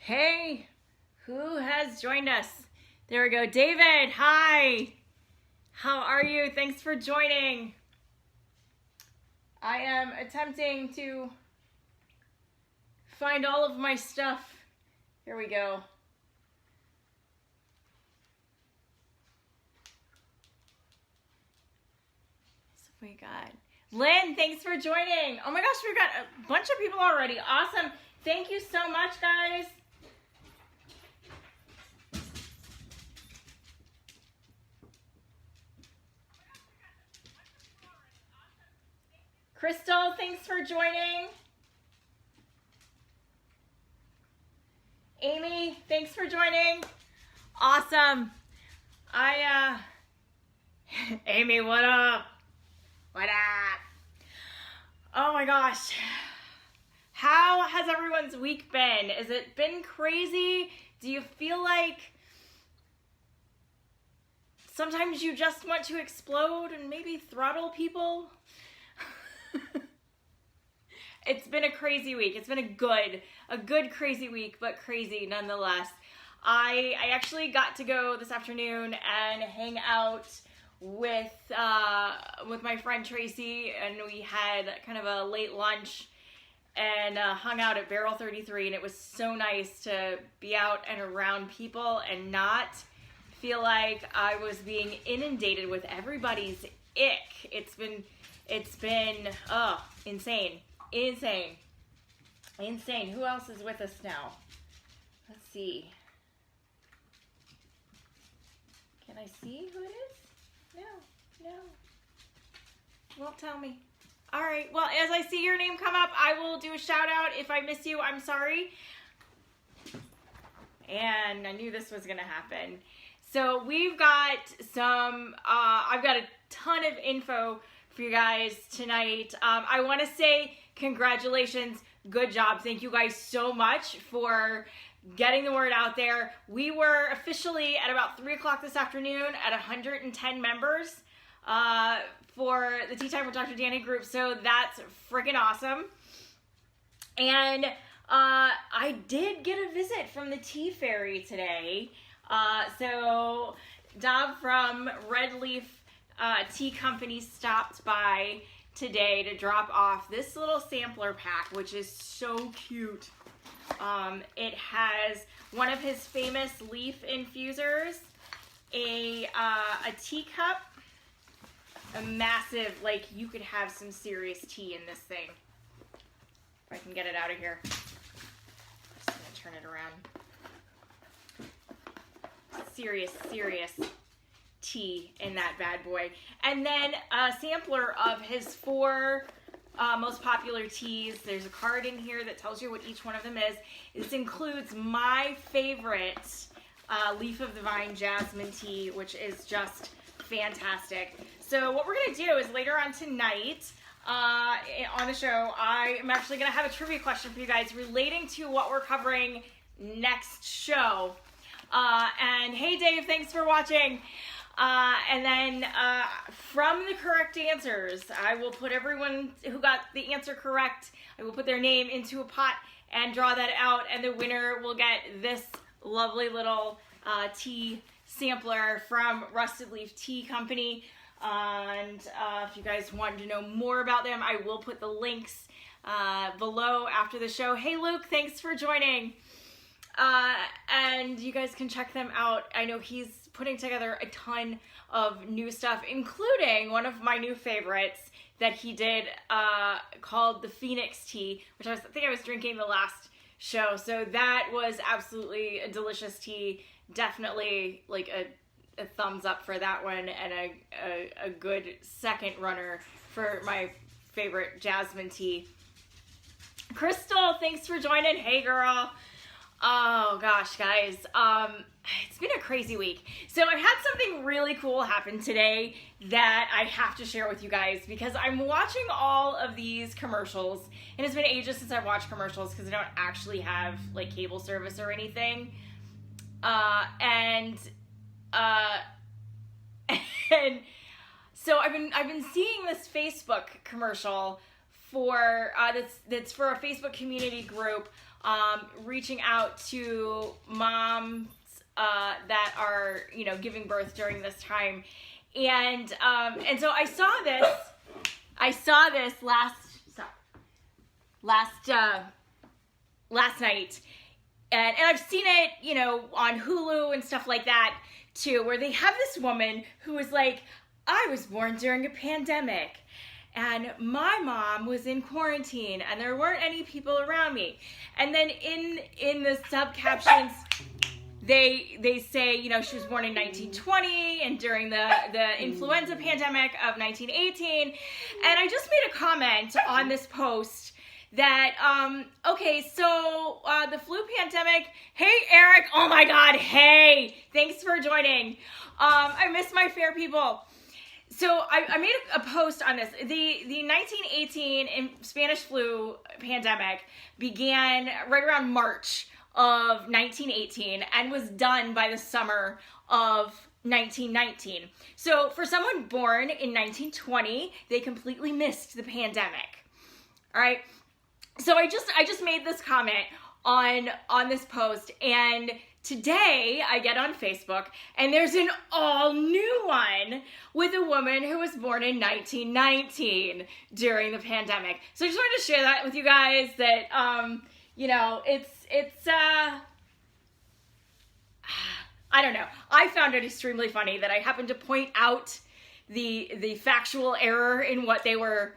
Hey, who has joined us? There we go. David, hi. How are you? Thanks for joining. I am attempting to find all of my stuff. Here we go. So we got Lynn, thanks for joining. Oh my gosh, we've got a bunch of people already. Awesome. Thank you so much, guys. Crystal, thanks for joining. Amy, thanks for joining. Awesome. Amy, what up? What up? Oh my gosh. How has everyone's week been? Has it been crazy? Do you feel like sometimes you just want to explode and maybe throttle people? It's been a crazy week. It's been a good crazy week, but crazy nonetheless. I actually got to go this afternoon and hang out with my friend Tracy, and we had kind of a late lunch and hung out at Barrel 33, and it was so nice to be out and around people and not feel like I was being inundated with everybody's ick. It's been insane. Who else is with us now? Let's see. Can I see who it is? No. Won't tell me. All right. Well, as I see your name come up, I will do a shout out. If I miss you, I'm sorry. And I knew this was going to happen. So we've got I've got a ton of info for you guys tonight. I want to say congratulations. Good job. Thank you guys so much for getting the word out there. We were officially at about 3 o'clock this afternoon at 110 members for the Tea Time with Dr. Danny group. So that's freaking awesome. And I did get a visit from the Tea Fairy today. So Dov from Red Leaf Tea Company stopped by today to drop off this little sampler pack, which is so cute. It has one of his famous leaf infusers, a teacup, a massive, like, you could have some serious tea in this thing. If I can get it out of here. I'm just gonna turn it around. Serious tea in that bad boy. And then a sampler of his 4 most popular teas. There's a card in here that tells you what each one of them is. This includes my favorite Leaf of the Vine Jasmine tea, which is just fantastic. So what we're going to do is later on tonight on the show, I am actually going to have a trivia question for you guys relating to what we're covering next show. And hey Dave, thanks for watching. And then from the correct answers, I will put everyone who got the answer correct, I will put their name into a pot and draw that out, and the winner will get this lovely little tea sampler from Rusted Leaf Tea Company. And if you guys want to know more about them, I will put the links below after the show. Hey Luke, thanks for joining. And you guys can check them out. I know he's putting together a ton of new stuff, including one of my new favorites that he did called the Phoenix Tea, which I think I was drinking the last show. So that was absolutely a delicious tea. Definitely like a thumbs up for that one, and a good second runner for my favorite jasmine tea. Crystal, thanks for joining. Hey girl. Oh gosh, guys, it's been a crazy week. So I had something really cool happen today that I have to share with you guys, because I'm watching all of these commercials, and it's been ages since I've watched commercials because I don't actually have like cable service or anything. And so I've been seeing this Facebook commercial for that's for a Facebook community group reaching out to moms that are, giving birth during this time. And so I saw this last night, and I've seen it, on Hulu and stuff like that too, where they have this woman who was like, I was born during a pandemic, and my mom was in quarantine, and there weren't any people around me. And then in the sub captions, they say, she was born in 1920 and during the influenza pandemic of 1918. And I just made a comment on this post that, okay, so the flu pandemic, hey, Eric, oh my God, hey, thanks for joining. I miss my fair people. So I made a post on this. The 1918 Spanish flu pandemic began right around March of 1918 and was done by the summer of 1919. So for someone born in 1920, they completely missed the pandemic. All right. So I just made this comment on this post, and today I get on Facebook and there's an all new one with a woman who was born in 1919 during the pandemic. So I just wanted to share that with you guys, that it's I don't know. I found it extremely funny that I happened to point out the factual error in what they were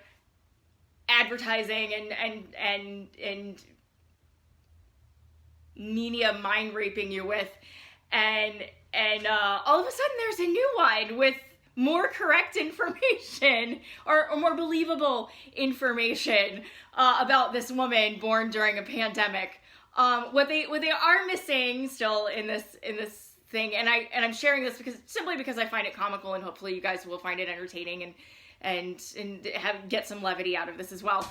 advertising and media mind raping you with, and all of a sudden there's a new one with more correct information or more believable information about this woman born during a pandemic. What they are missing still in this thing, and I'm sharing this simply because I find it comical, and hopefully you guys will find it entertaining and get some levity out of this as well.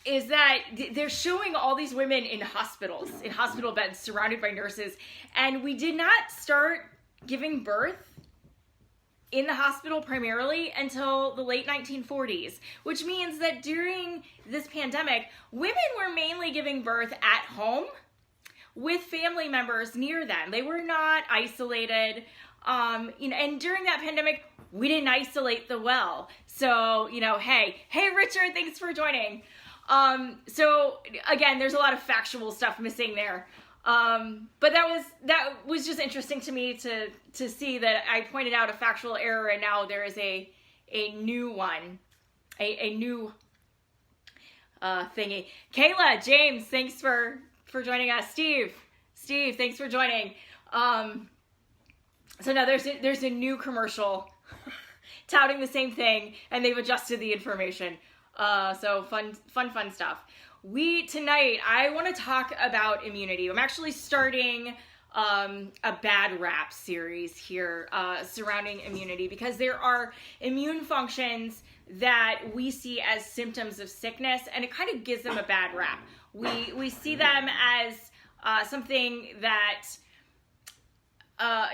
Is that they're showing all these women in hospitals, in hospital beds, surrounded by nurses, and we did not start giving birth in the hospital primarily until the late 1940s, which means that during this pandemic, women were mainly giving birth at home with family members near them. They were not isolated, and during that pandemic, we didn't isolate the well. So, hey Richard, thanks for joining. So again, there's a lot of factual stuff missing there. But that was just interesting to me to see that I pointed out a factual error, and now there is a new one, a new thingy. Kayla, James, thanks for joining us. Steve, thanks for joining. So now there's a new commercial touting the same thing, and they've adjusted the information. So fun stuff. Tonight, I want to talk about immunity. I'm actually starting a bad rap series here surrounding immunity, because there are immune functions that we see as symptoms of sickness, and it kind of gives them a bad rap. We see them as something that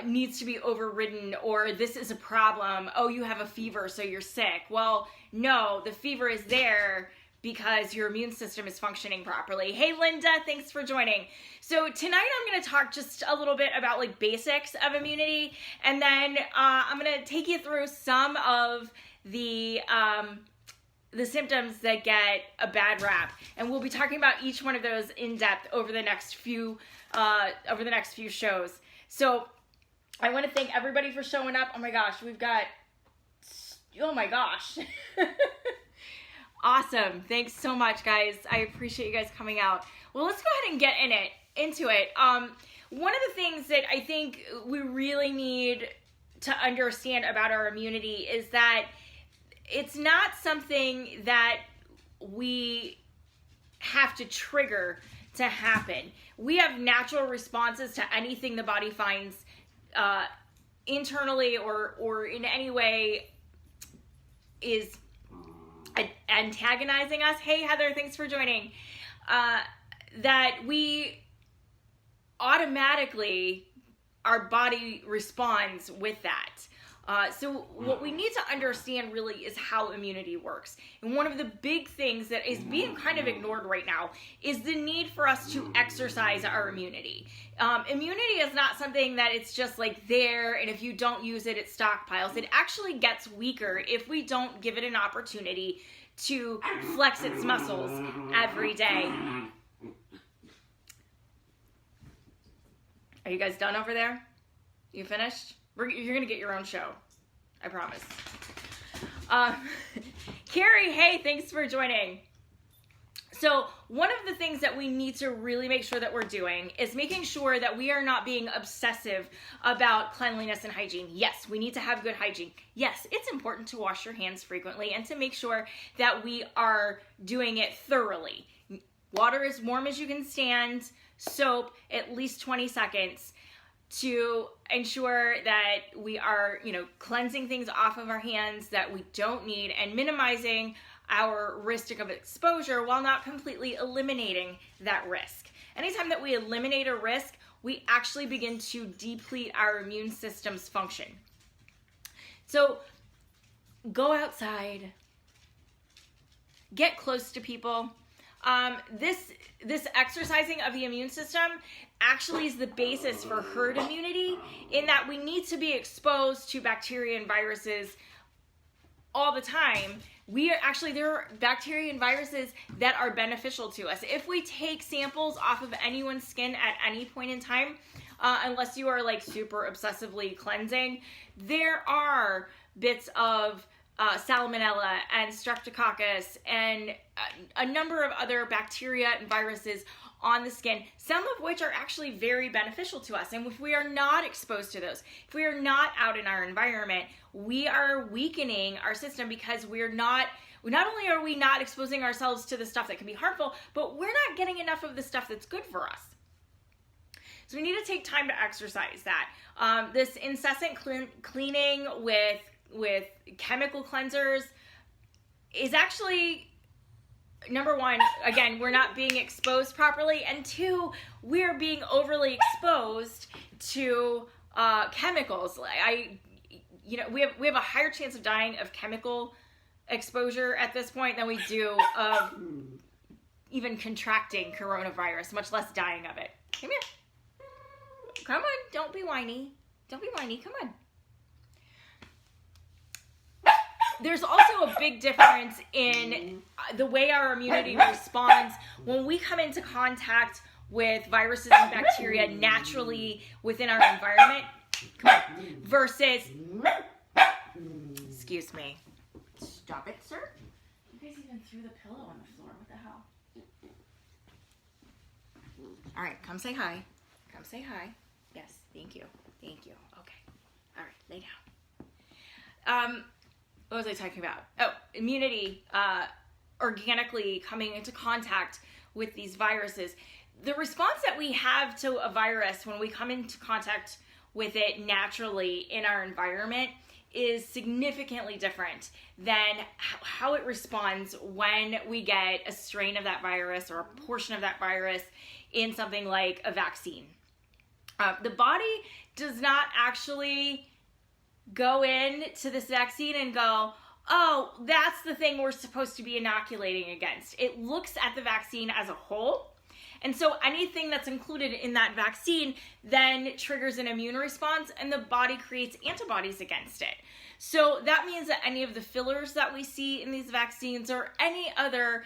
needs to be overridden, or this is a problem. Oh, you have a fever, so you're sick. Well, no, the fever is there because your immune system is functioning properly. Hey, Linda, thanks for joining. So tonight I'm going to talk just a little bit about like basics of immunity, and then I'm going to take you through some of the symptoms that get a bad rap, and we'll be talking about each one of those in depth over the next few shows. So I want to thank everybody for showing up. Oh my gosh, Awesome. Thanks so much, guys. I appreciate you guys coming out. Well, let's go ahead and get into it. One of the things that I think we really need to understand about our immunity is that it's not something that we have to trigger to happen. We have natural responses to anything the body finds internally or in any way is antagonizing us. Hey, Heather, thanks for joining. That we automatically, our body responds with that. So what we need to understand really is how immunity works. And one of the big things that is being kind of ignored right now is the need for us to exercise our immunity. Immunity is not something that it's just like there, and if you don't use it, it stockpiles. It actually gets weaker if we don't give it an opportunity to flex its muscles every day. Are you guys done over there? You finished? You're going to get your own show. I promise. Carrie, hey, thanks for joining. So one of the things that we need to really make sure that we're doing is making sure that we are not being obsessive about cleanliness and hygiene. Yes, we need to have good hygiene. Yes, it's important to wash your hands frequently and to make sure that we are doing it thoroughly. Water as warm as you can stand, soap at least 20 seconds to ensure that we are, cleansing things off of our hands that we don't need and minimizing our risk of exposure while not completely eliminating that risk. Anytime that we eliminate a risk, we actually begin to deplete our immune system's function. So go outside, get close to people. This exercising of the immune system actually is the basis for herd immunity, in that we need to be exposed to bacteria and viruses all the time. There are bacteria and viruses that are beneficial to us. If we take samples off of anyone's skin at any point in time, unless you are like super obsessively cleansing, there are bits of Salmonella and Streptococcus and a number of other bacteria and viruses on the skin, some of which are actually very beneficial to us. And if we are not exposed to those, if we are not out in our environment, we are weakening our system, because not only are we not exposing ourselves to the stuff that can be harmful, but we're not getting enough of the stuff that's good for us. So we need to take time to exercise that. This incessant cleaning with chemical cleansers is actually, number one, again, we're not being exposed properly, and two, we're being overly exposed to chemicals. We have a higher chance of dying of chemical exposure at this point than we do of even contracting coronavirus, much less dying of it. Come here. Come on, don't be whiny. Don't be whiny, come on. There's also a big difference in the way our immunity responds when we come into contact with viruses and bacteria naturally within our environment versus, excuse me, stop it, sir. You guys even threw the pillow on the floor. What the hell? All right, come say hi. Come say hi. Yes, thank you. Thank you. Okay. All right, lay down. What was I talking about? Oh, immunity, organically coming into contact with these viruses. The response that we have to a virus when we come into contact with it naturally in our environment is significantly different than how it responds when we get a strain of that virus or a portion of that virus in something like a vaccine. The body does not actually go into this vaccine and go, oh, that's the thing we're supposed to be inoculating against. It looks at the vaccine as a whole. And so anything that's included in that vaccine then triggers an immune response, and the body creates antibodies against it. So that means that any of the fillers that we see in these vaccines, or any other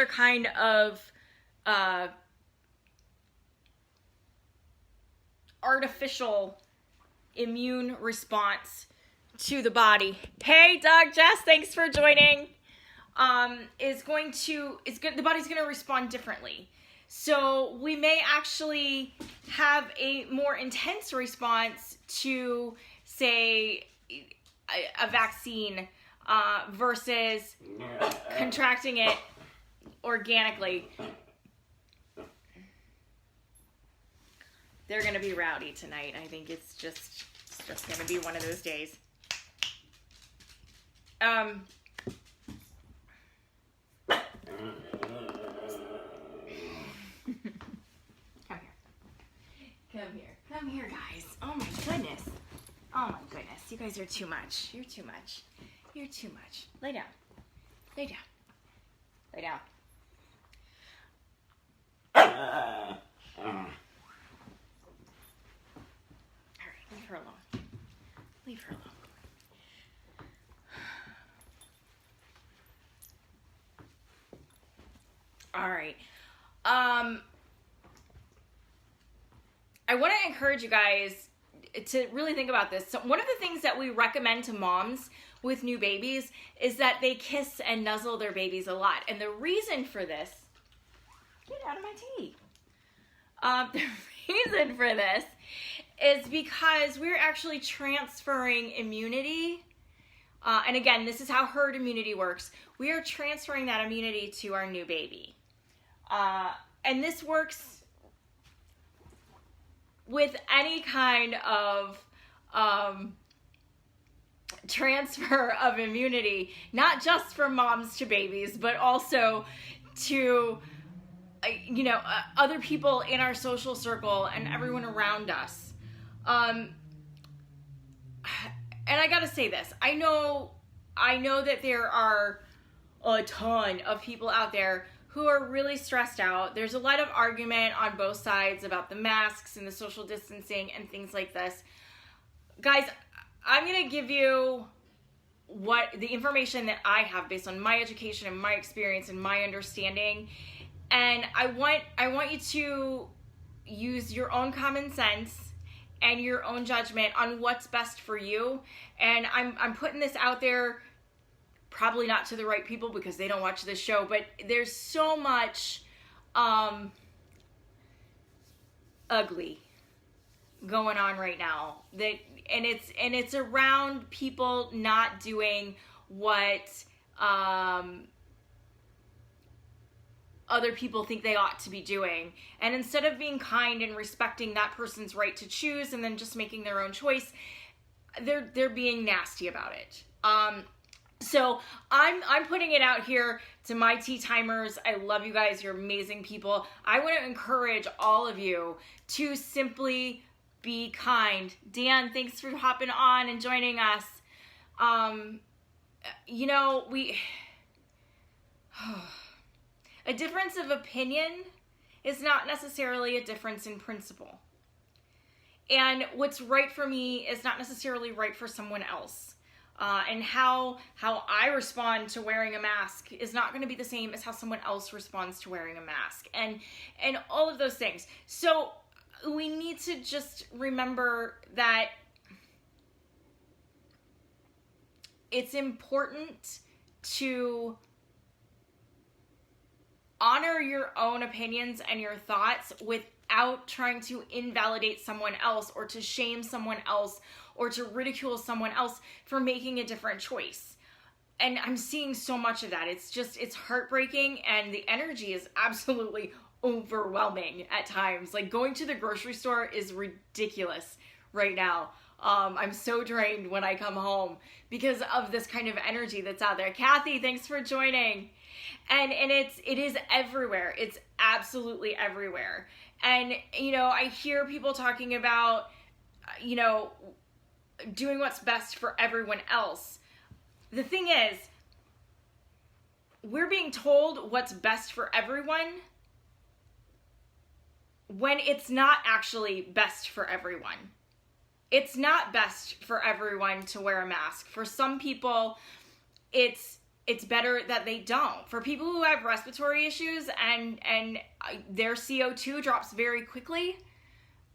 kind of artificial immune response to the body. Hey, Doug, Jess, thanks for joining. The body's going to respond differently. So we may actually have a more intense response to, say, a vaccine versus contracting it organically. They're going to be rowdy tonight. I think it's just going to be one of those days. Come here. Come here, guys. Oh my goodness. Oh my goodness, you guys are too much. You're too much. You're too much. Lay down. Lay down. Lay down. All right, leave her alone. Leave her alone. All right. I want to encourage you guys to really think about this. So one of the things that we recommend to moms with new babies is that they kiss and nuzzle their babies a lot. And the reason for this, get out of my tea. The reason for this is because we're actually transferring immunity. And again, this is how herd immunity works. We are transferring that immunity to our new baby. And this works with any kind of transfer of immunity, not just from moms to babies, but also to, other people in our social circle and everyone around us. And I gotta say this, I know that there are a ton of people out there who are really stressed out. There's a lot of argument on both sides about the masks and the social distancing and things like this. Guys, I'm going to give you the information that I have based on my education and my experience and my understanding. And I want you to use your own common sense and your own judgment on what's best for you. And I'm putting this out there, probably not to the right people because they don't watch this show, but there's so much ugly going on right now and it's around people not doing what other people think they ought to be doing. And instead of being kind and respecting that person's right to choose and then just making their own choice, they're being nasty about it. So I'm putting it out here to my tea timers. I love you guys. You're amazing people. I want to encourage all of you to simply be kind. Dan, thanks for hopping on and joining us. A difference of opinion is not necessarily a difference in principle. And what's right for me is not necessarily right for someone else. And how I respond to wearing a mask is not going to be the same as how someone else responds to wearing a mask, and all of those things. So we need to just remember that it's important to honor your own opinions and your thoughts without trying to invalidate someone else or to shame someone else or to ridicule someone else for making a different choice. And I'm seeing so much of that. It's heartbreaking, and the energy is absolutely overwhelming at times. Like, going to the grocery store is ridiculous right now. I'm so drained when I come home because of this kind of energy that's out there. Kathy, thanks for joining. And it is everywhere. It's absolutely everywhere. And, I hear people talking about, doing what's best for everyone else. The thing is, we're being told what's best for everyone when it's not actually best for everyone. It's not best for everyone to wear a mask. For some people, it's better that they don't. For people who have respiratory issues and their CO2 drops very quickly,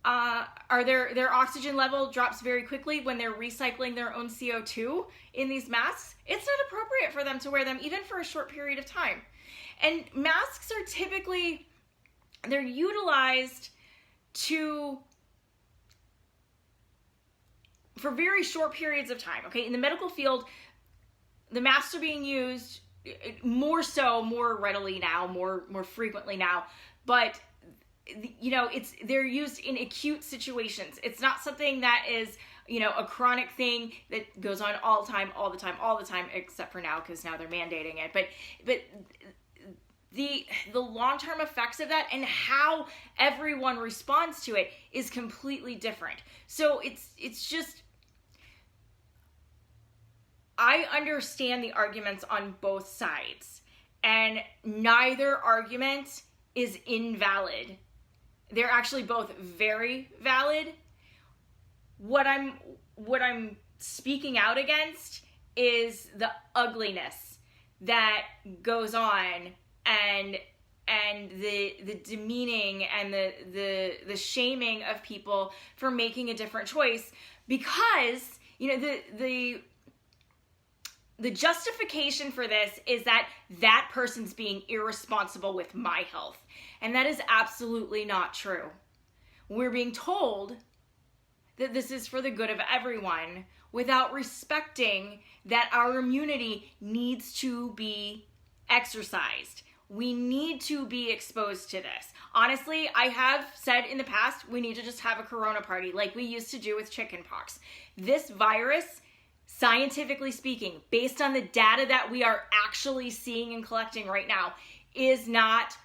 or their oxygen level drops very quickly when they're recycling their own CO2 in these masks, it's not appropriate for them to wear them even for a short period of time. And masks are typically, they're utilized for very short periods of time, okay? In the medical field, the masks are being used more readily now, more frequently now, but they're used in acute situations. It's not something that is, a chronic thing that goes on all the time, except for now, because now they're mandating it. But the long-term effects of that and how everyone responds to it is completely different. So it's just, I understand the arguments on both sides, and neither argument is invalid. They're actually both very valid. What I'm speaking out against is the ugliness that goes on, and the demeaning and the shaming of people for making a different choice, because the justification for this is that person's being irresponsible with my health. And that is absolutely not true. We're being told that this is for the good of everyone without respecting that our immunity needs to be exercised. We need to be exposed to this. Honestly, I have said in the past, we need to just have a corona party like we used to do with chickenpox. This virus, scientifically speaking, based on the data that we are actually seeing and collecting right now, is not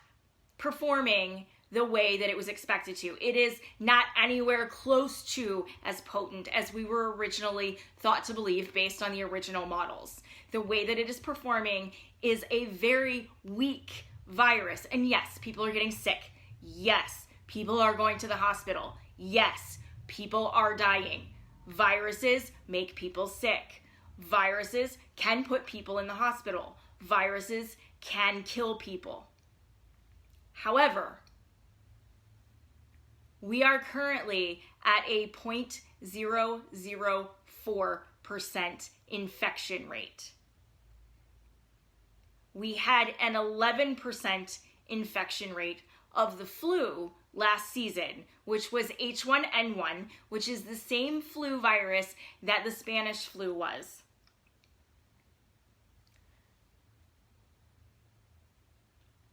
performing the way that it was expected to. It is not anywhere close to as potent as we were originally thought to believe based on the original models. The way that it is performing is a very weak virus. And yes, people are getting sick. Yes, people are going to the hospital. Yes, people are dying. Viruses make people sick. Viruses can put people in the hospital. Viruses can kill people. However, we are currently at a 0.004% infection rate. We had an 11% infection rate of the flu last season, which was H1N1, which is the same flu virus that the Spanish flu was.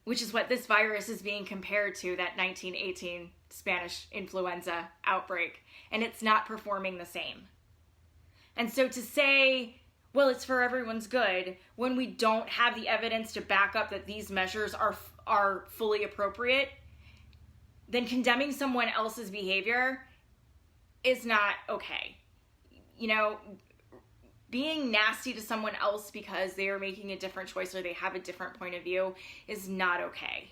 Which is what this virus is being compared to, that 1918 Spanish influenza outbreak. And it's not performing the same. And so to say, well, it's for everyone's good, when we don't have the evidence to back up that these measures are fully appropriate, then condemning someone else's behavior is not okay. You know, being nasty to someone else because they are making a different choice or they have a different point of view is not okay.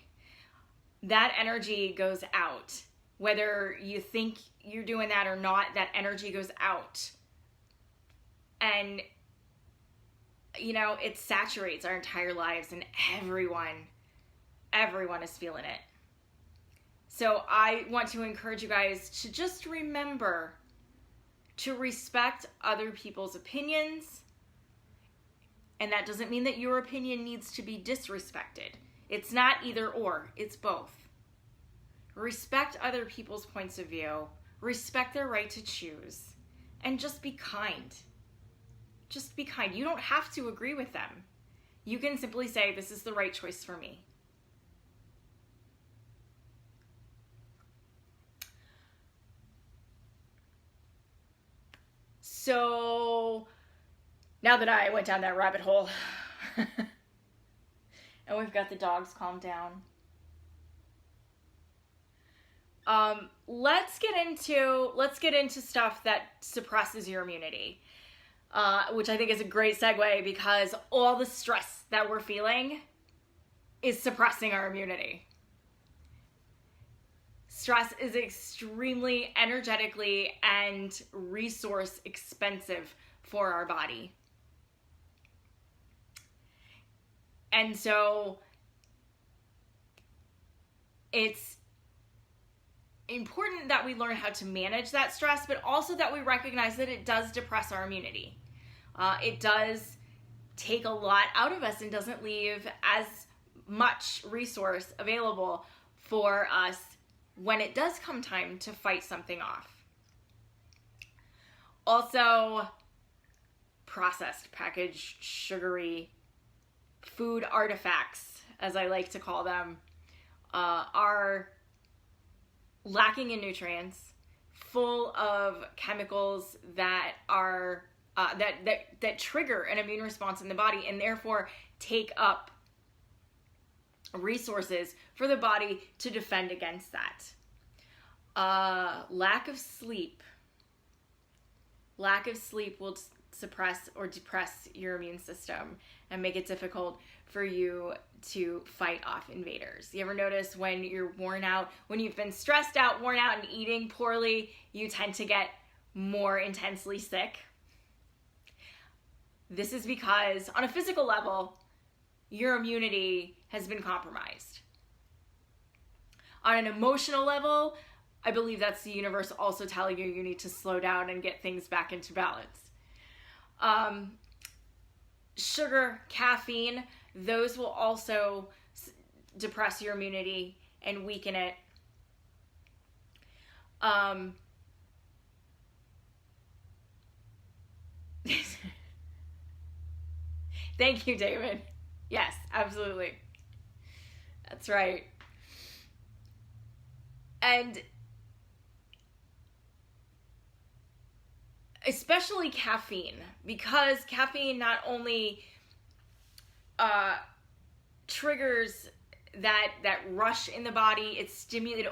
That energy goes out. Whether you think you're doing that or not, that energy goes out. And, you know, it saturates our entire lives, and everyone is feeling it. So I want to encourage you guys to just remember to respect other people's opinions. And that doesn't mean that your opinion needs to be disrespected. It's not either or, it's both. Respect other people's points of view, respect their right to choose, and just be kind. Just be kind. You don't have to agree with them. You can simply say, this is the right choice for me. So now that I went down that rabbit hole and we've got the dogs calmed down, let's get into stuff that suppresses your immunity, which I think is a great segue, because all the stress that we're feeling is suppressing our immunity. Stress is extremely energetically and resource expensive for our body. And so it's important that we learn how to manage that stress, but also that we recognize that it does depress our immunity. It does take a lot out of us and doesn't leave as much resource available for us when it does come time to fight something off. Also, processed, packaged, sugary food artifacts, as I like to call them, are lacking in nutrients, full of chemicals that are that trigger an immune response in the body, and therefore take up resources for the body to defend against that. Lack of sleep will suppress or depress your immune system and make it difficult for you to fight off invaders. You ever notice when you're worn out, when you've been stressed out, worn out, and eating poorly, you tend to get more intensely sick? This is because on a physical level, your immunity has been compromised. On an emotional level, I believe that's the universe also telling you need to slow down and get things back into balance. Sugar, caffeine, those will also depress your immunity and weaken it. Thank you, David. Yes, absolutely. That's right. And especially caffeine, because caffeine not only triggers that rush in the body, it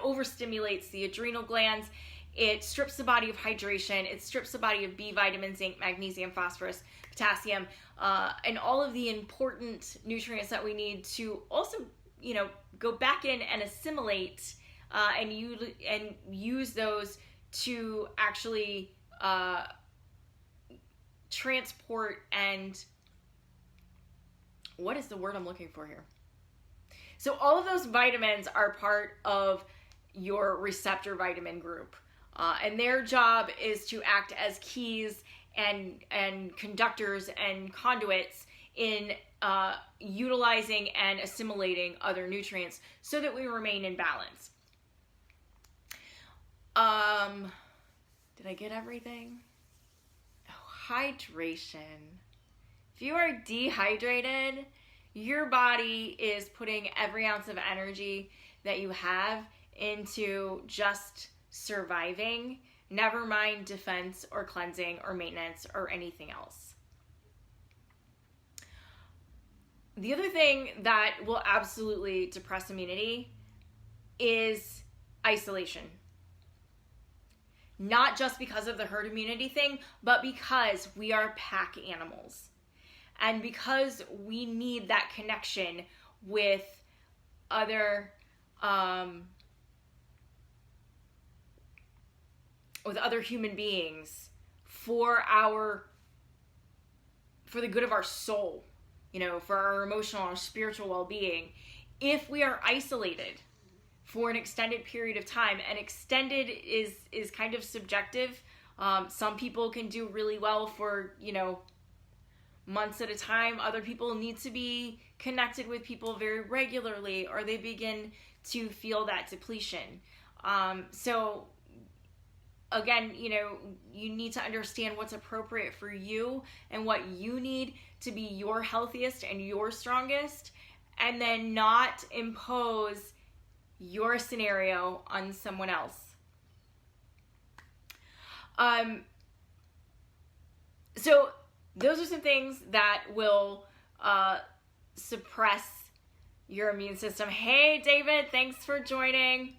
overstimulates the adrenal glands, it strips the body of hydration, it strips the body of B vitamins, zinc, magnesium, phosphorus, potassium, and all of the important nutrients that we need to also, go back in and assimilate and use those to actually transport and what is the word I'm looking for here? So all of those vitamins are part of your receptor vitamin group, and their job is to act as keys and conductors and conduits in utilizing and assimilating other nutrients so that we remain in balance. Did I get everything? Oh, hydration. If you are dehydrated, your body is putting every ounce of energy that you have into just surviving, never mind defense or cleansing or maintenance or anything else. The other thing that will absolutely depress immunity is isolation. Not just because of the herd immunity thing, but because we are pack animals. And because we need that connection with other human beings for the good of our soul, for our emotional or spiritual well-being. If we are isolated for an extended period of time, and extended is kind of subjective. Some people can do really well for, months at a time. Other people need to be connected with people very regularly, or they begin to feel that depletion. So again, you need to understand what's appropriate for you and what you need to be your healthiest and your strongest, and then not impose your scenario on someone else. So those are some things that will suppress your immune system. Hey, David, thanks for joining.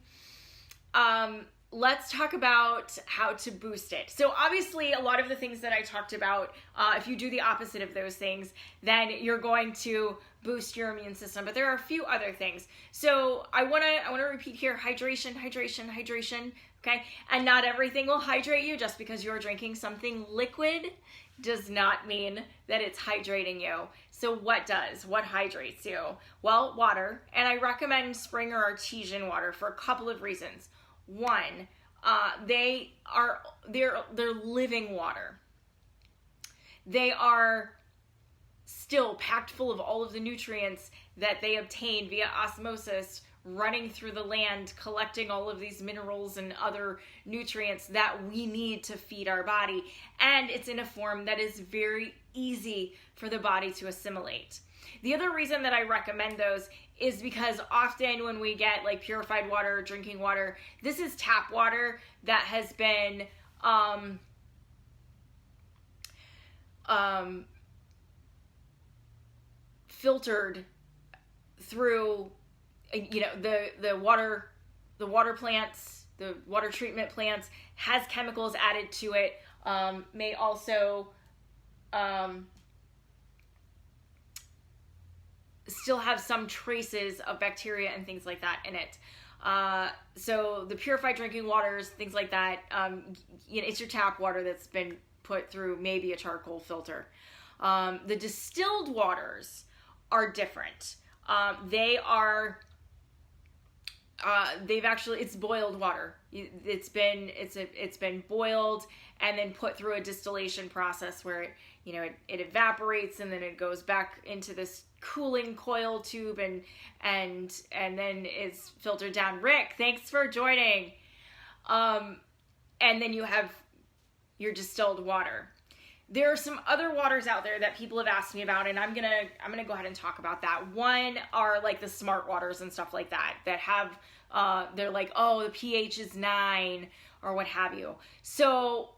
Let's talk about how to boost it. So obviously, a lot of the things that I talked about, if you do the opposite of those things, then you're going to boost your immune system. But there are a few other things. So I want to repeat here: hydration, hydration, hydration. Okay, and not everything will hydrate you. Just because you're drinking something liquid does not mean that it's hydrating you. So what does? What hydrates you? Well, water, and I recommend spring or artesian water for a couple of reasons. One, they're living water. They are still packed full of all of the nutrients that they obtain via osmosis, running through the land, collecting all of these minerals and other nutrients that we need to feed our body. And it's in a form that is very easy for the body to assimilate. The other reason that I recommend those is because often when we get like purified water or drinking water, this is tap water that has been filtered through the water plants, the water treatment plants, has chemicals added to it, may also still have some traces of bacteria and things like that in it. So the purified drinking waters, things like that, it's your tap water that's been put through maybe a charcoal filter. The distilled waters are different. It's boiled water. It's been boiled and then put through a distillation process where it evaporates and then it goes back into this cooling coil tube and then it's filtered down. Rick, thanks for joining. And then you have your distilled water. There are some other waters out there that people have asked me about, and I'm gonna go ahead and talk about that. One are like the smart waters and stuff like that have they're like, oh, the pH is 9 or what have you. So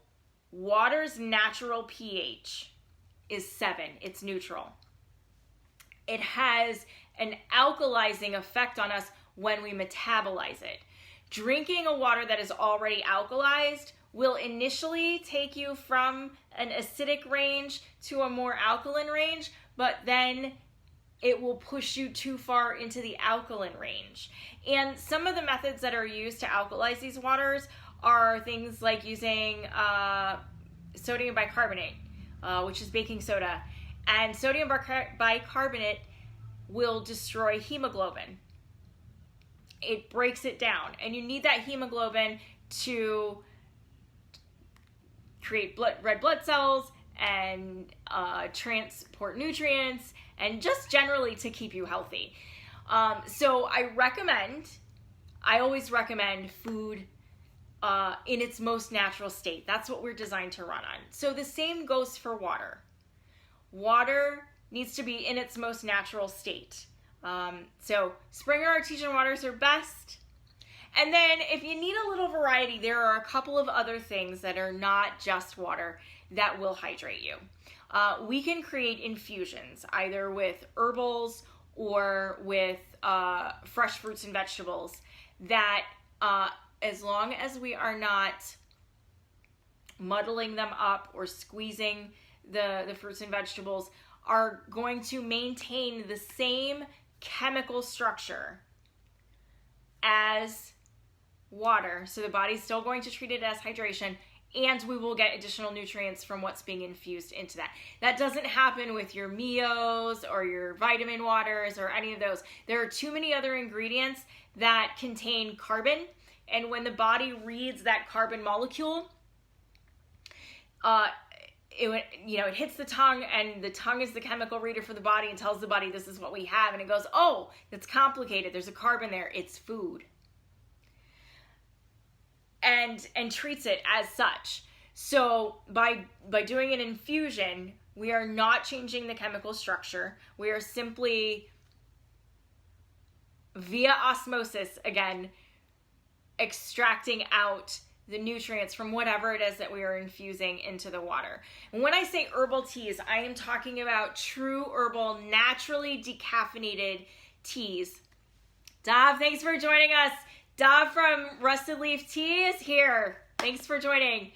water's natural pH is 7. It's neutral. It has an alkalizing effect on us when we metabolize it. Drinking a water that is already alkalized will initially take you from an acidic range to a more alkaline range, but then it will push you too far into the alkaline range. And some of the methods that are used to alkalize these waters are things like using sodium bicarbonate, which is baking soda. And sodium bicarbonate will destroy hemoglobin. It breaks it down. And you need that hemoglobin to create red blood cells and transport nutrients and just generally to keep you healthy. So I always recommend food in its most natural state. That's what we're designed to run on. So the same goes for water. Water needs to be in its most natural state. So spring or artesian waters are best. And then if you need a little variety, there are a couple of other things that are not just water that will hydrate you. We can create infusions either with herbals or with fresh fruits and vegetables that as long as we are not muddling them up or squeezing the fruits and vegetables, are going to maintain the same chemical structure as water. So the body's still going to treat it as hydration, and we will get additional nutrients from what's being infused into that. That doesn't happen with your Mios or your vitamin waters or any of those. There are too many other ingredients that contain carbon, and when the body reads that carbon molecule, it hits the tongue, and the tongue is the chemical reader for the body and tells the body this is what we have, and it goes, oh, it's complicated. There's a carbon there. It's food. And treats it as such. So by doing an infusion, we are not changing the chemical structure. We are simply, via osmosis, again, extracting out the nutrients from whatever it is that we are infusing into the water. And when I say herbal teas, I am talking about true herbal, naturally decaffeinated teas. Dav, thanks for joining us. Dav from Rusted Leaf Tea is here. Thanks for joining.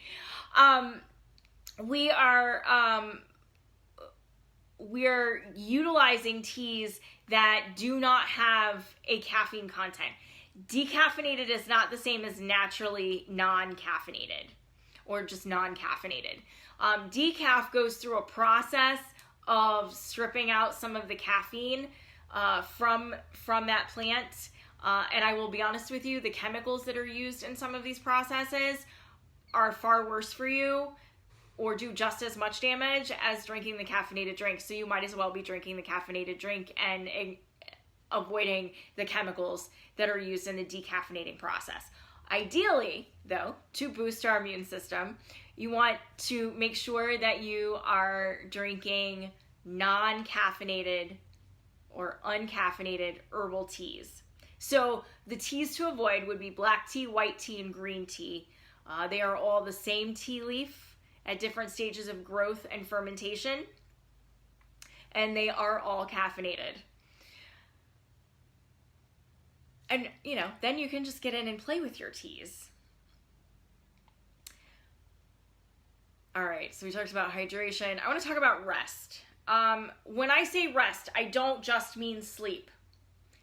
We're utilizing teas that do not have a caffeine content. Decaffeinated is not the same as naturally non-caffeinated or just non-caffeinated. Decaf goes through a process of stripping out some of the caffeine from that plant. And I will be honest with you, the chemicals that are used in some of these processes are far worse for you or do just as much damage as drinking the caffeinated drink. So you might as well be drinking the caffeinated drink and avoiding the chemicals that are used in the decaffeinating process. Ideally, though, to boost our immune system, you want to make sure that you are drinking non-caffeinated or uncaffeinated herbal teas. So the teas to avoid would be black tea, white tea, and green tea. They are all the same tea leaf at different stages of growth and fermentation, and they are all caffeinated. And, then you can just get in and play with your teas. All right, so we talked about hydration. I want to talk about rest. When I say rest, I don't just mean sleep.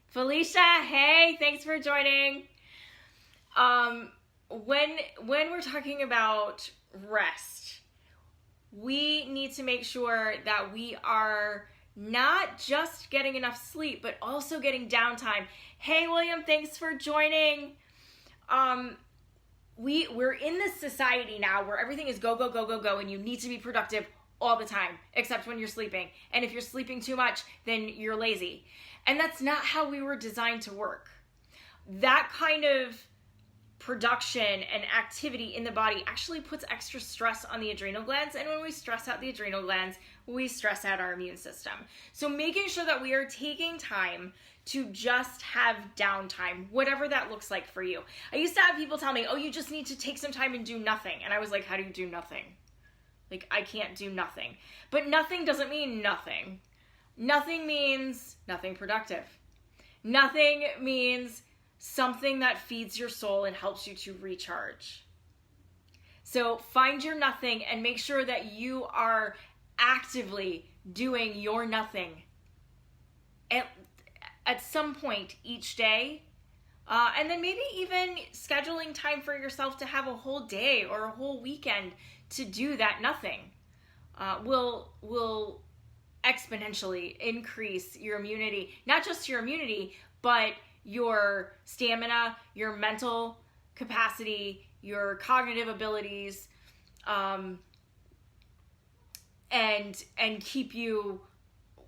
Felicia, hey, thanks for joining. When we're talking about rest, we need to make sure that we are not just getting enough sleep, but also getting downtime. Hey, William, thanks for joining. We're in this society now where everything is go, go, go, go, go, and you need to be productive all the time, except when you're sleeping. And if you're sleeping too much, then you're lazy. And that's not how we were designed to work. That kind of production and activity in the body actually puts extra stress on the adrenal glands. And when we stress out the adrenal glands, we stress out our immune system. So making sure that we are taking time to just have downtime, whatever that looks like for you. I used to have people tell me, oh, you just need to take some time and do nothing. And I was like, how do you do nothing? Like, I can't do nothing. But nothing doesn't mean nothing. Nothing means nothing productive. Nothing means something that feeds your soul and helps you to recharge. So find your nothing and make sure that you are actively doing your nothing at some point each day. And then maybe even scheduling time for yourself to have a whole day or a whole weekend to do that nothing will exponentially increase your immunity. Not just your immunity, but your stamina, your mental capacity, your cognitive abilities, and keep you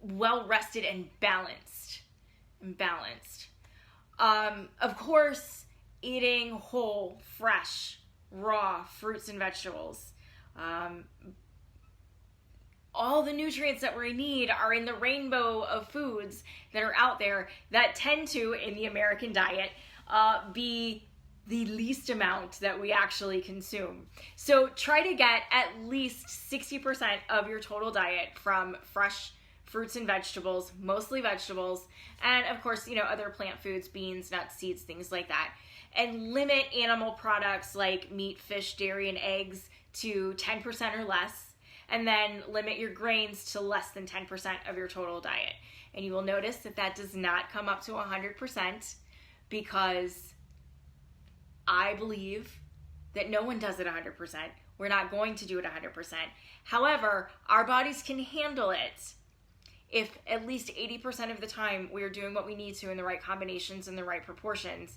well rested and balanced. Of course, eating whole, fresh, raw fruits and vegetables. All the nutrients that we need are in the rainbow of foods that are out there that tend to, in the American diet, be the least amount that we actually consume. So try to get at least 60% of your total diet from fresh fruits and vegetables, mostly vegetables, and of course, other plant foods, beans, nuts, seeds, things like that. And limit animal products like meat, fish, dairy, and eggs to 10% or less. And then limit your grains to less than 10% of your total diet. And you will notice that does not come up to 100% because I believe that no one does it 100%. We're not going to do it 100%. However, our bodies can handle it if at least 80% of the time we are doing what we need to in the right combinations and the right proportions.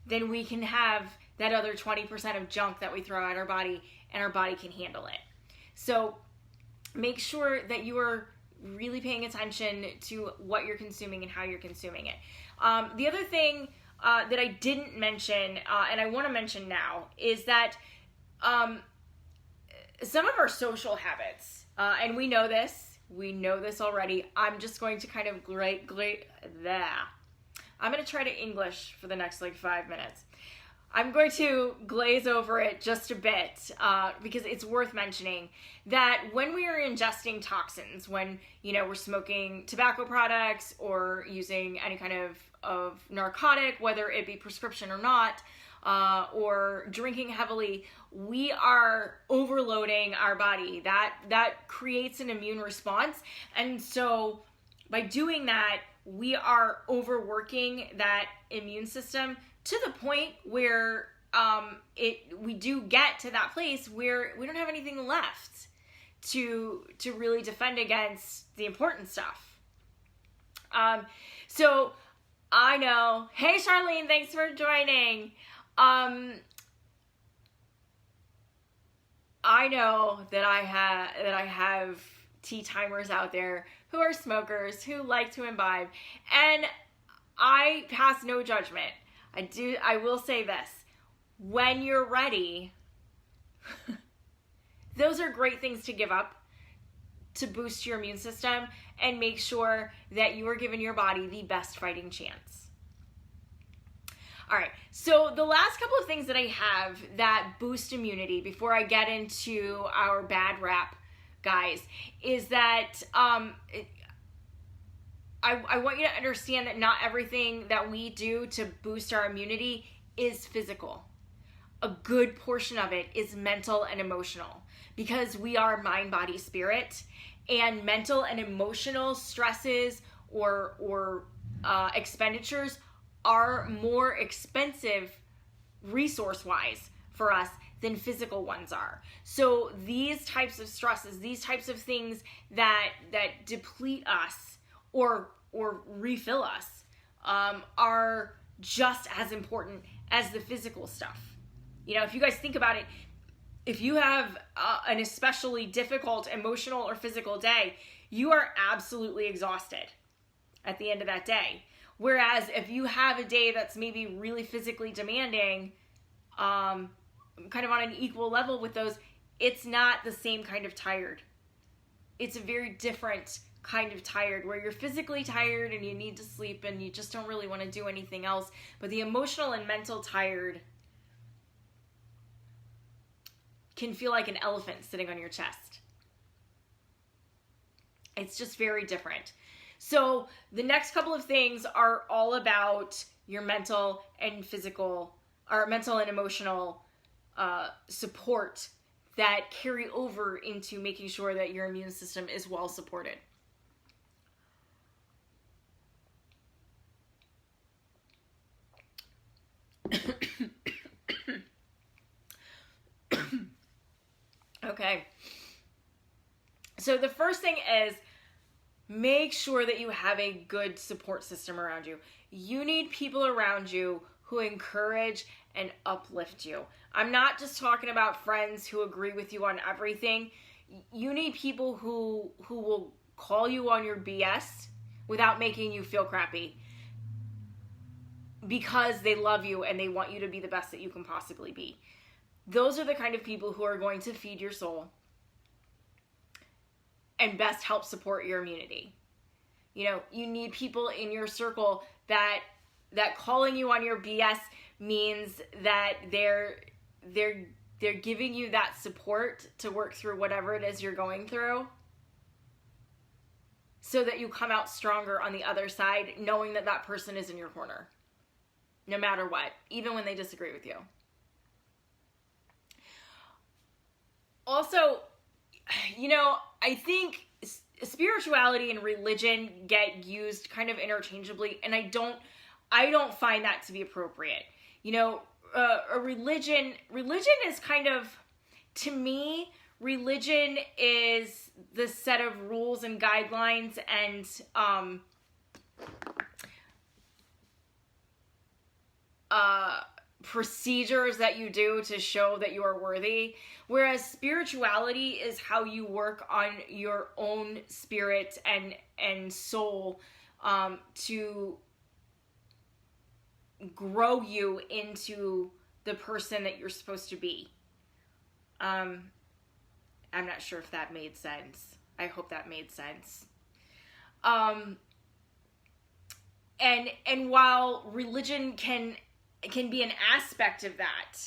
Then we can have that other 20% of junk that we throw at our body, and our body can handle it. So make sure that you are really paying attention to what you're consuming and how you're consuming it. The other thing that I didn't mention, and I want to mention now, is that some of our social habits, and we know this already. I'm just going to kind of I'm going to try to English for the next 5 minutes. I'm going to glaze over it just a bit because it's worth mentioning that when we are ingesting toxins, when we're smoking tobacco products or using any kind of narcotic, whether it be prescription or not, or drinking heavily, we are overloading our body. That creates an immune response, and so by doing that, we are overworking that immune system to the point where we do get to that place where we don't have anything left to really defend against the important stuff. So I know, hey Charlene, thanks for joining. I know that I have tea timers out there who are smokers, who like to imbibe, and I pass no judgment. I will say this, when you're ready, those are great things to give up to boost your immune system and make sure that you are giving your body the best fighting chance. All right, so the last couple of things that I have that boost immunity before I get into our bad rap, guys, is that I want you to understand that not everything that we do to boost our immunity is physical. A good portion of it is mental and emotional, because we are mind, body, spirit, and mental and emotional stresses or expenditures are more expensive resource-wise for us than physical ones are. So these types of stresses, these types of things that deplete us or refill us are just as important as the physical stuff. You know, if you guys think about it, if you have an especially difficult emotional or physical day, you are absolutely exhausted at the end of that day. Whereas if you have a day that's maybe really physically demanding, kind of on an equal level with those, it's not the same kind of tired. It's a very different kind of tired, where you're physically tired and you need to sleep and you just don't really want to do anything else. But the emotional and mental tired can feel like an elephant sitting on your chest. It's just very different. So the next couple of things are all about your mental and physical, or mental and emotional support that carry over into making sure that your immune system is well supported. Okay. So the first thing is, make sure that you have a good support system around you. You need people around you who encourage and uplift you. I'm not just talking about friends who agree with you on everything. You need people who will call you on your BS without making you feel crappy, because they love you and they want you to be the best that you can possibly be. Those are the kind of people who are going to feed your soul and best help support your immunity. You know, you need people in your circle that calling you on your BS means that they're giving you that support to work through whatever it is you're going through, so that you come out stronger on the other side, knowing that that person is in your corner, no matter what, even when they disagree with you. Also, you know, I think spirituality and religion get used kind of interchangeably, and I don't find that to be appropriate. You know, a religion is kind of, to me, religion is the set of rules and guidelines and procedures that you do to show that you are worthy, whereas spirituality is how you work on your own spirit and soul to grow you into the person that you're supposed to be. I'm not sure if that made sense. I hope that made sense. And while religion can be an aspect of that,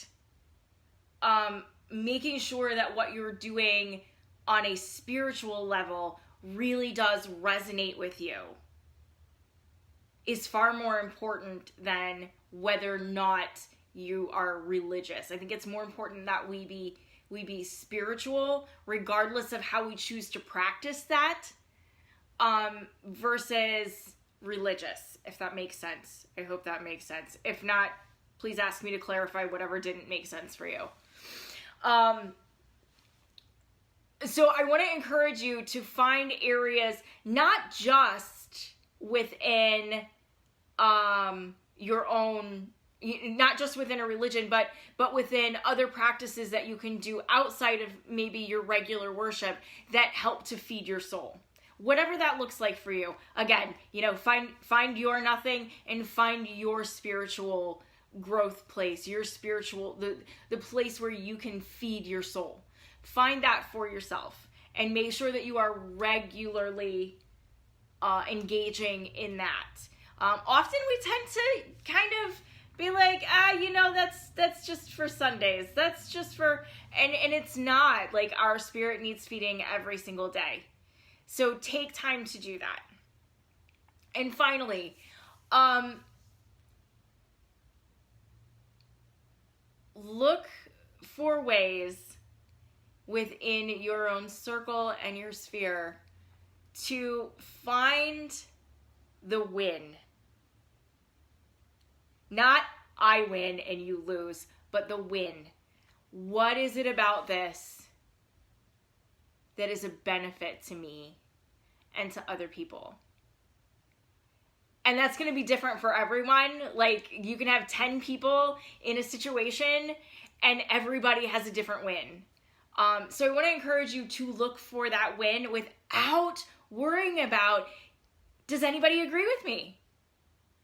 making sure that what you're doing on a spiritual level really does resonate with you is far more important than whether or not you are religious. I think it's more important that we be spiritual, regardless of how we choose to practice that, versus religious, if that makes sense. I hope that makes sense. If not, please ask me to clarify whatever didn't make sense for you. So I want to encourage you to find areas, not just within your own, not just within a religion, but within other practices that you can do outside of maybe your regular worship that help to feed your soul. Whatever that looks like for you. Again, you know, find your nothing and find your spiritual growth place, your spiritual, the place where you can feed your soul. Find that for yourself and make sure that you are regularly engaging in that. Often we tend to kind of be like, you know, that's just for Sundays. That's just for, and it's not. Like, our spirit needs feeding every single day. So take time to do that. And finally, look for ways within your own circle and your sphere to find the win. Not I win and you lose, but the win. What is it about this that is a benefit to me and to other people? And that's going to be different for everyone. Like, you can have 10 people in a situation and everybody has a different win. So I want to encourage you to look for that win without worrying about, does anybody agree with me?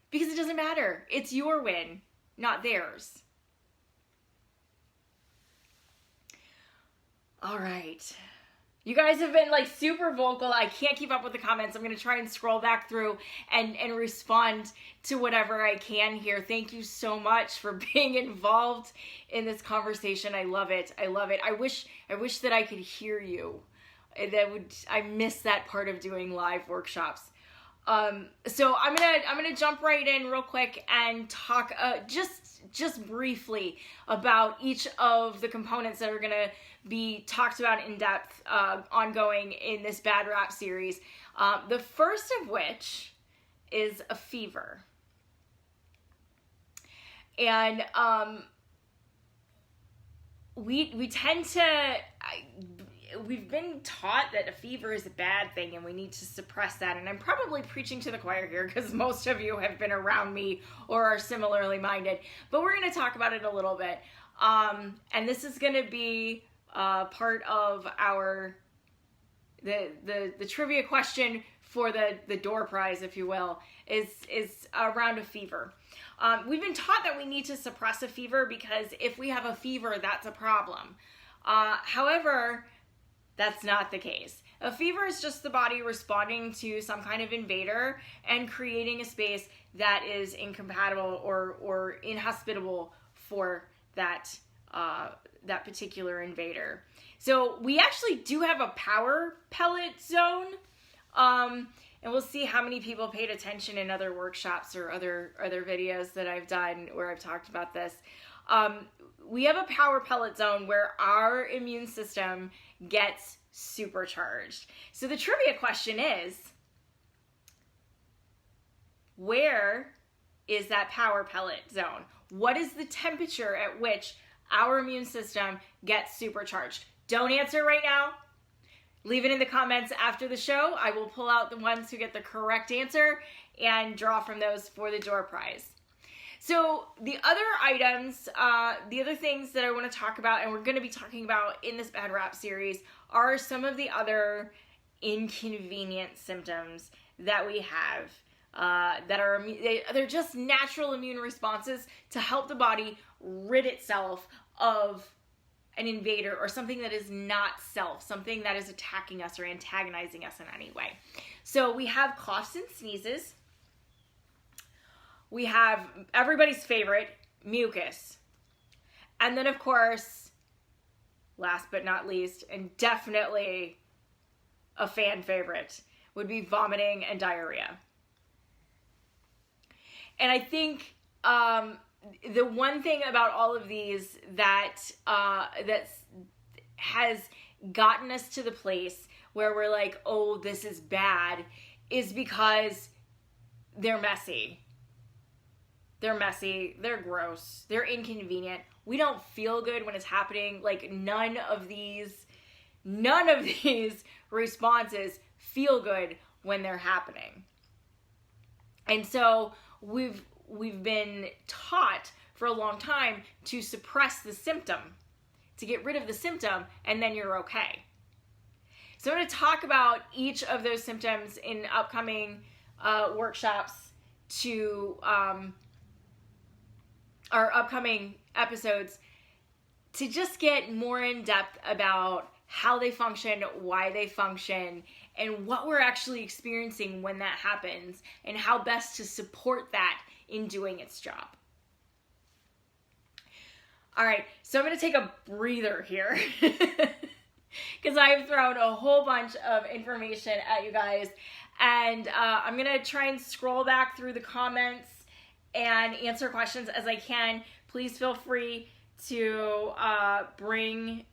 Because it doesn't matter. It's your win, not theirs. All right. You guys have been like super vocal. I can't keep up with the comments. I'm going to try and scroll back through and respond to whatever I can here. Thank you so much for being involved in this conversation. I love it. I love it. I wish that I could hear you. I miss that part of doing live workshops. So I'm gonna jump right in real quick and talk just briefly about each of the components that are gonna be talked about in depth, ongoing in this Bad Rap series. The first of which is a fever. And we tend to, we've been taught that a fever is a bad thing and we need to suppress that. And I'm probably preaching to the choir here because most of you have been around me or are similarly minded. But we're going to talk about it a little bit. And this is going to be part of our the trivia question for the door prize, if you will, is around a fever. We've been taught that we need to suppress a fever because if we have a fever, that's a problem. However, that's not the case. A fever is just the body responding to some kind of invader and creating a space that is incompatible or inhospitable for that particular invader. So we actually do have a power pellet zone. And we'll see how many people paid attention in other workshops or other videos that I've done where I've talked about this. We have a power pellet zone where our immune system gets supercharged. So the trivia question is, where is that power pellet zone? What is the temperature at which our immune system gets supercharged? Don't answer right now. Leave it in the comments after the show. I will pull out the ones who get the correct answer and draw from those for the door prize. So the other items, the other things that I want to talk about and we're going to be talking about in this Bad Rap series are some of the other inconvenient symptoms that we have that are they're just natural immune responses to help the body rid itself of an invader or something that is not self, something that is attacking us or antagonizing us in any way. So we have coughs and sneezes. We have everybody's favorite, mucus. And then, of course, last but not least, and definitely a fan favorite, would be vomiting and diarrhea. And I think the one thing about all of these that has gotten us to the place where we're like, oh, this is bad, is because they're messy. They're messy, they're gross, they're inconvenient. We don't feel good when it's happening. Like none of these responses feel good when they're happening. And so we've been taught for a long time to suppress the symptom, to get rid of the symptom, and then you're okay. So I'm going to talk about each of those symptoms in upcoming workshops to our upcoming episodes to just get more in depth about how they function, why they function, and what we're actually experiencing when that happens, and how best to support that in doing its job. All right, so I'm going to take a breather here because I've thrown a whole bunch of information at you guys, and I'm going to try and scroll back through the comments and answer questions as I can. Please feel free to bring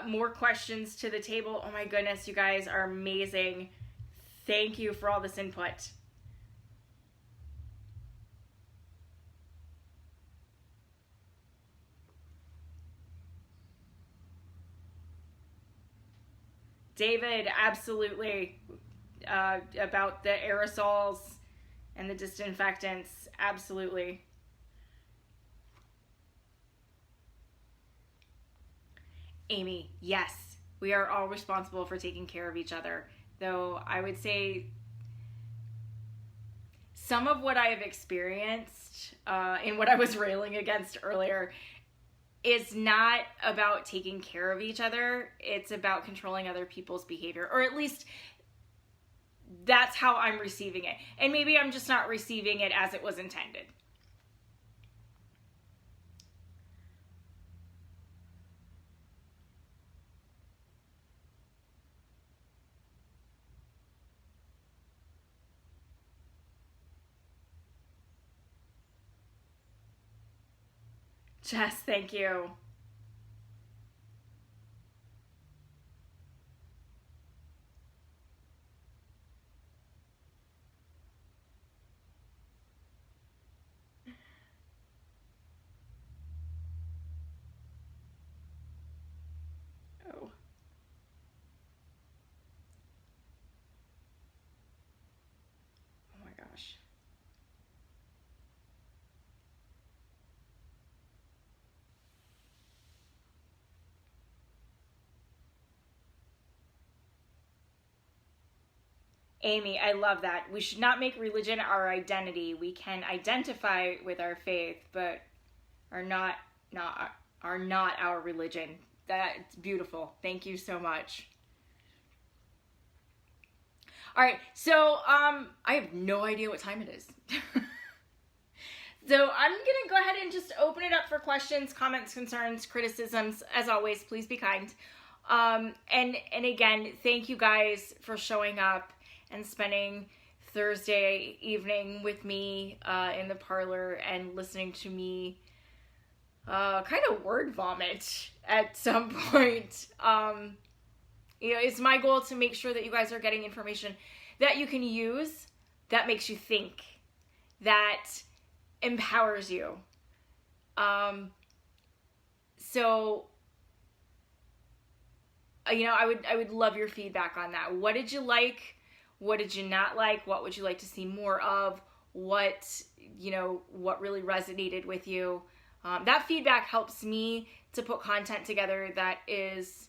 more questions to the table. Oh my goodness, you guys are amazing. Thank you for all this input. David, absolutely. About the aerosols and the disinfectants, absolutely. Amy, yes, we are all responsible for taking care of each other. Though I would say some of what I have experienced in what I was railing against earlier is not about taking care of each other. It's about controlling other people's behavior, or at least that's how I'm receiving it. And maybe I'm just not receiving it as it was intended. Jess, thank you. Oh. Oh my gosh. Amy, I love that. We should not make religion our identity. We can identify with our faith, but are not our religion. That's beautiful. Thank you so much. All right, so I have no idea what time it is. So I'm gonna go ahead and just open it up for questions, comments, concerns, criticisms. As always, please be kind. And again, thank you guys for showing up and spending Thursday evening with me in the parlor and listening to me kind of word vomit at some point. It's my goal to make sure that you guys are getting information that you can use, that makes you think, that empowers you. So, I would love your feedback on that. What did you like? What did you not like? What would you like to see more of? What really resonated with you? That feedback helps me to put content together that is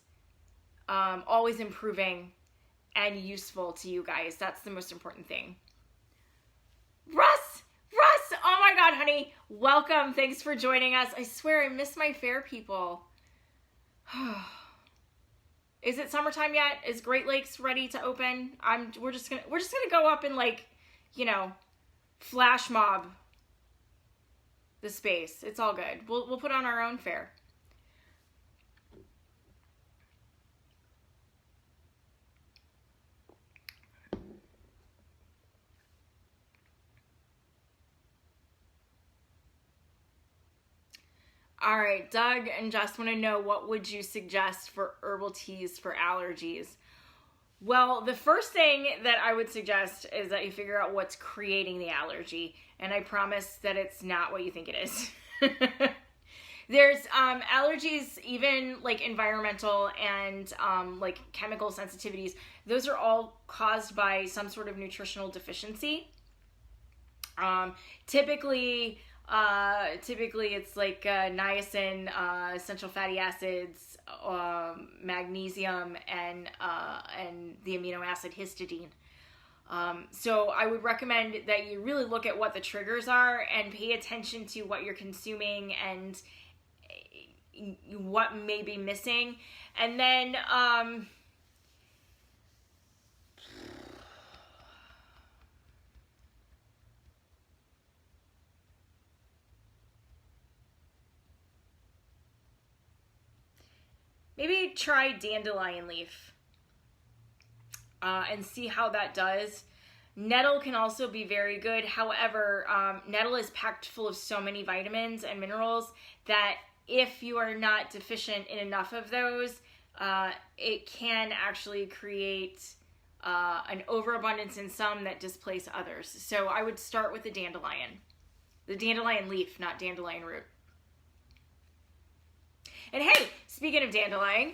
always improving and useful to you guys. That's the most important thing. Russ, oh my God, honey, welcome. Thanks for joining us. I swear I miss my fair people. Is it summertime yet? Is Great Lakes ready to open? We're just gonna go up and flash mob the space. It's all good. We'll put on our own fair. All right, Doug and Jess want to know, what would you suggest for herbal teas for allergies? Well, the first thing that I would suggest is that you figure out what's creating the allergy. And I promise that it's not what you think it is. There's allergies, even environmental and chemical sensitivities. Those are all caused by some sort of nutritional deficiency. Typically it's niacin, essential fatty acids, magnesium, and the amino acid histidine. So I would recommend that you really look at what the triggers are and pay attention to what you're consuming and what may be missing. And then maybe try dandelion leaf and see how that does. Nettle can also be very good. However, nettle is packed full of so many vitamins and minerals that if you are not deficient in enough of those, it can actually create an overabundance in some that displace others. So I would start with the dandelion leaf, not dandelion root. And hey, speaking of dandelion,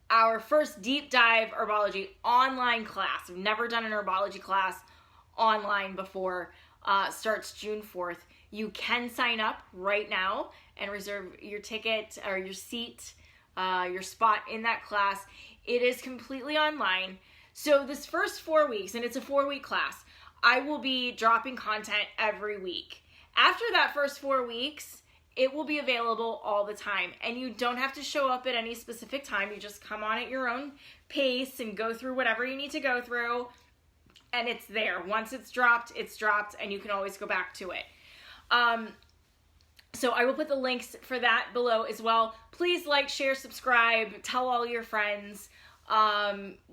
our first deep dive herbology online class, we've never done an herbology class online before, starts June 4th. You can sign up right now and reserve your ticket or your seat, your spot in that class. It is completely online. So this first 4 weeks, and it's a 4-week class, I will be dropping content every week. After that first 4 weeks, it will be available all the time. And you don't have to show up at any specific time. You just come on at your own pace and go through whatever you need to go through. And it's there. Once it's dropped, and you can always go back to it. So I will put the links for that below as well. Please like, share, subscribe, tell all your friends.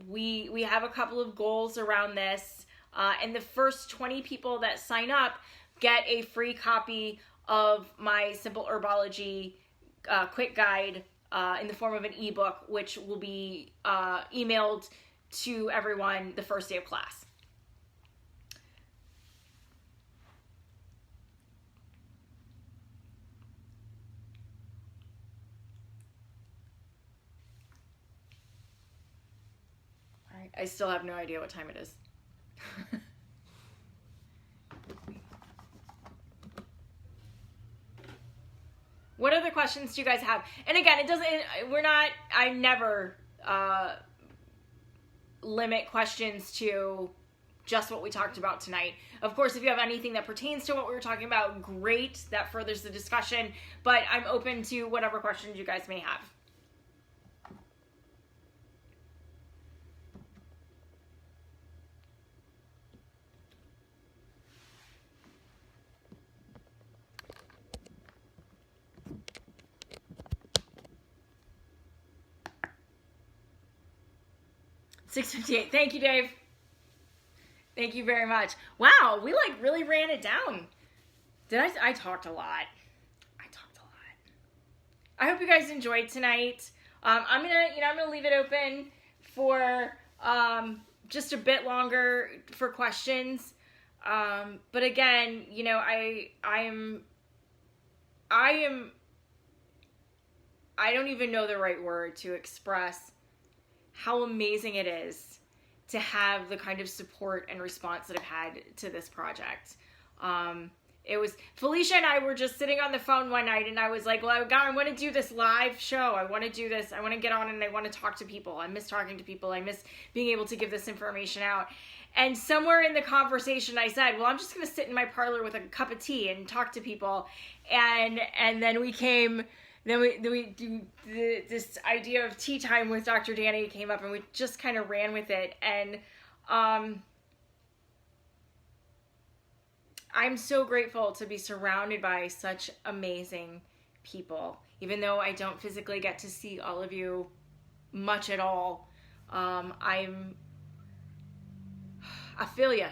We have a couple of goals around this. And the first 20 people that sign up get a free copy of my Simple Herbology quick guide in the form of an ebook, which will be emailed to everyone the first day of class. All right, I still have no idea what time it is. What other questions do you guys have? And again, I never limit questions to just what we talked about tonight. Of course, if you have anything that pertains to what we were talking about, great, that furthers the discussion, but I'm open to whatever questions you guys may have. $6.58. Thank you, Dave. Thank you very much. Wow, we like really ran it down. I talked a lot. I hope you guys enjoyed tonight. I'm gonna leave it open for just a bit longer for questions. But again, I don't even know the right word to express how amazing it is to have the kind of support and response that I've had to this project. It was, Felicia and I were just sitting on the phone one night and I was like, well, I want to do this live show. I want to do this. I want to get on and I want to talk to people. I miss talking to people. I miss being able to give this information out. And somewhere in the conversation I said, well, I'm just going to sit in my parlor with a cup of tea and talk to people. And then we do this idea of tea time with Dr. Danni came up and we just kind of ran with it. And I'm so grateful to be surrounded by such amazing people. Even though I don't physically get to see all of you much at all, I feel ya.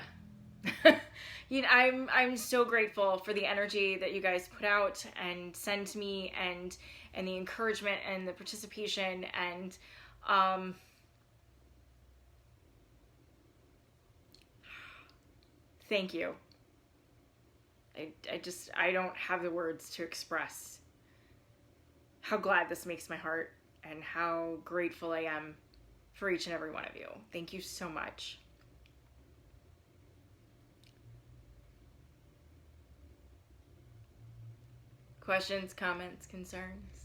I'm so grateful for the energy that you guys put out and send to me, and the encouragement and the participation, and thank you. I don't have the words to express how glad this makes my heart and how grateful I am for each and every one of you. Thank you so much. Questions, comments, concerns?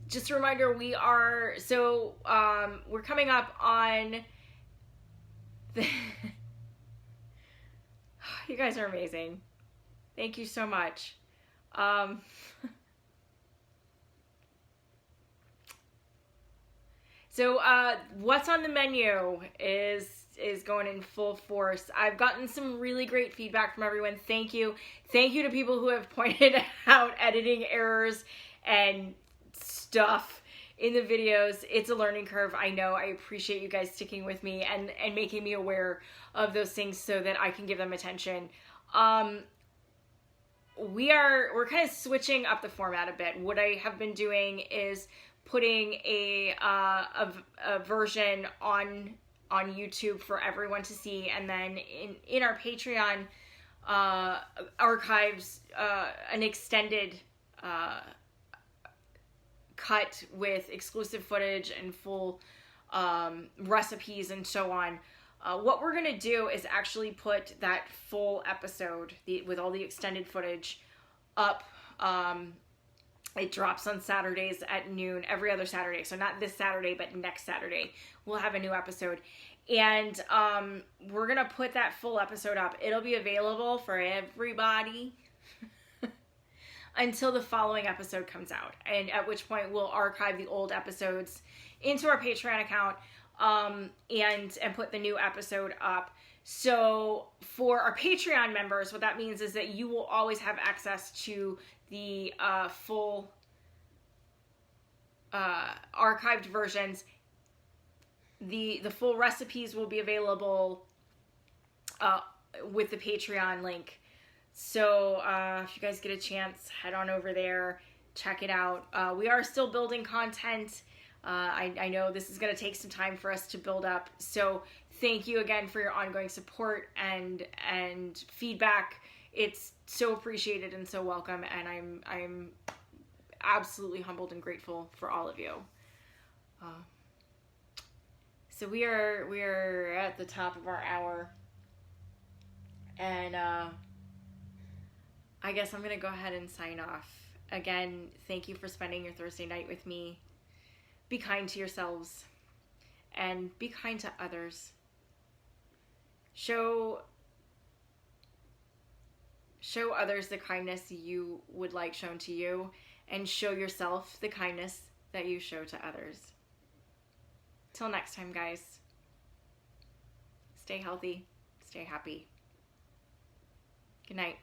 Just a reminder, we're coming up on the you guys are amazing. Thank you so much. What's on the menu is going in full force. I've gotten some really great feedback from everyone. Thank you. Thank you to people who have pointed out editing errors and stuff in the videos. It's a learning curve. I know. I appreciate you guys sticking with me and making me aware of those things so that I can give them attention. We're kind of switching up the format a bit. What I have been doing is putting a version on YouTube for everyone to see, and then in our Patreon archives an extended cut with exclusive footage and full recipes and so on. What we're going to do is actually put that full episode with all the extended footage up. It drops on Saturdays at noon, every other Saturday. So not this Saturday, but next Saturday we'll have a new episode. And we're going to put that full episode up. It'll be available for everybody until the following episode comes out. And at which point we'll archive the old episodes into our Patreon account and put the new episode up. So for our Patreon members, what that means is that you will always have access to the full archived versions. The full recipes will be available with the Patreon link. So if you guys get a chance, head on over there, check it out. We are still building content. I know this is going to take some time for us to build up. So thank you again for your ongoing support and feedback. It's so appreciated and so welcome, and I'm absolutely humbled and grateful for all of you. So we are at the top of our hour, and I guess I'm gonna go ahead and sign off. Again, thank you for spending your Thursday night with me. Be kind to yourselves, and be kind to others. Show others the kindness you would like shown to you, and show yourself the kindness that you show to others. Till next time, guys. Stay healthy. Stay happy. Good night.